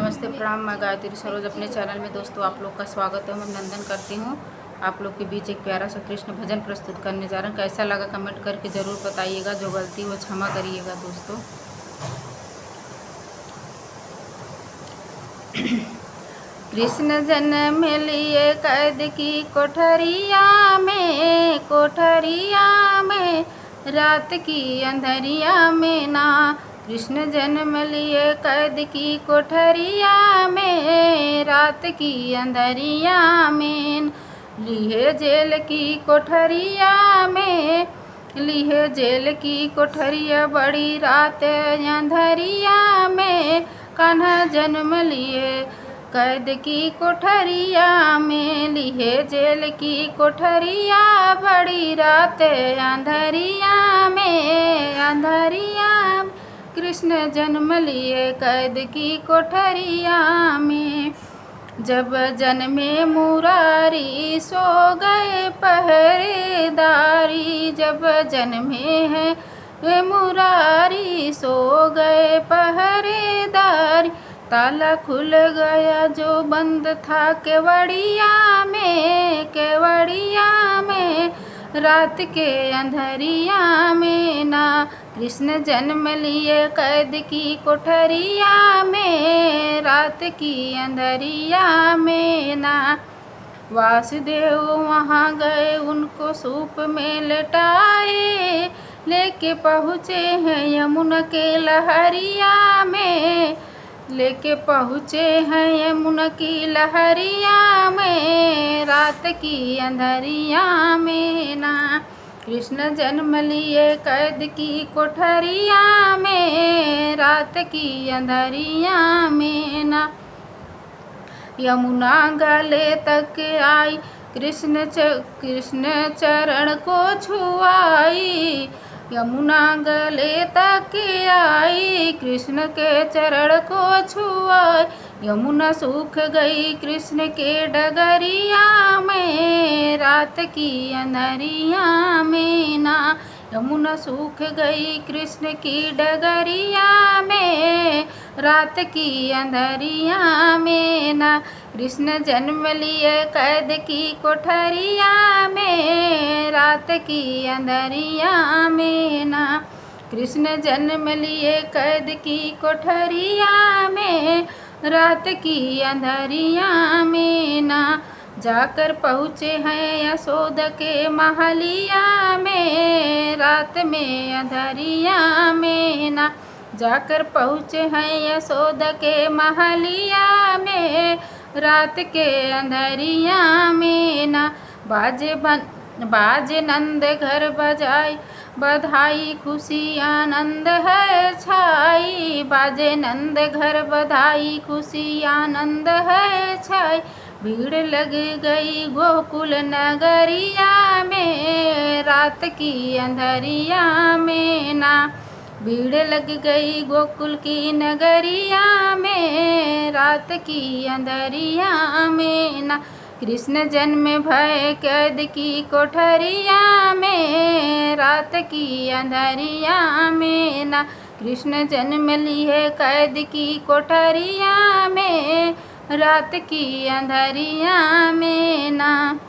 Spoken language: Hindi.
नमस्ते प्रणाम। मैं गायत्री सरोज अपने चैनल में दोस्तों आप लोग का स्वागत है। मैं अभिनंदन करती हूँ। आप लोग के बीच एक प्यारा सा कृष्ण भजन प्रस्तुत करने जा रहा हूँ। कैसा लगा कमेंट करके ज़रूर बताइएगा। जो गलती हो क्षमा करिएगा दोस्तों। कृष्ण जन्म लिए कैद की कोठरिया में रात की अंधरिया में ना। कृष्ण जन्म लिए कैद की कोठरिया में रात की अंधरिया में। लिए जेल की कोठरिया में लिए जेल की कोठरिया बड़ी रात अंधरिया में। कान्हा जन्म लिए कैद की कोठरिया में लिए जेल की कोठरिया बड़ी रात अंधरिया में कृष्ण जन्म लिए कैद की कोठरिया में। जब जन्मे मुरारी सो गए पहरेदारी। जब जन्मे हैं मुरारी सो गए पहरेदारी। ताला खुल गया जो बंद था केवड़िया में रात के अंधरिया में ना। कृष्ण जन्म लिए कैद की कोठरिया में रात की अंधरिया में ना। वासुदेव वहाँ गए उनको सूप में लटाए। लेके पहुँचे हैं यमुना के लहरिया में। लेके पहुँचे हैं यमुना की लहरिया में रात की अंधरिया में ना। कृष्ण जन्म लिए कैद की कोठरिया में रात की अंधरिया में ना। यमुना गले तक आई कृष्ण चरण को छुआई। यमुना गले तक आई कृष्ण के चरण को छुआई। यमुना सूख गई कृष्ण के डगरिया में रात की अंधरिया में ना। यमुना सूख गई कृष्ण की डगरिया में रात की अंधरिया में ना। कृष्ण जन्म लिए कैद की कोठरिया में रात की अंधरिया में ना। कृष्ण जन्म लिए कैद की कोठरिया में रात की अंधरिया में ना। जाकर पहुँचे हैं यशोदा के महलिया में रात में अंधरिया में ना। जाकर पहुँचे हैं यशोदा के महलिया में रात के अंधरिया में ना। बाजे नंद घर बजाई बधाई खुशी आनंद है छाई। बाजे नंद घर बधाई खुशी आनंद है छाई। भीड़ लग गई गोकुल नगरिया में रात की अंधरिया में ना। भीड़ लग गई गोकुल की नगरिया में रात की अंधरिया में ना। कृष्ण जन्म भय कैद की कोठरिया में रात की अंधरिया में ना। कृष्ण जन्म लिए कैद की कोठरिया में रात की अंधरिया में ना।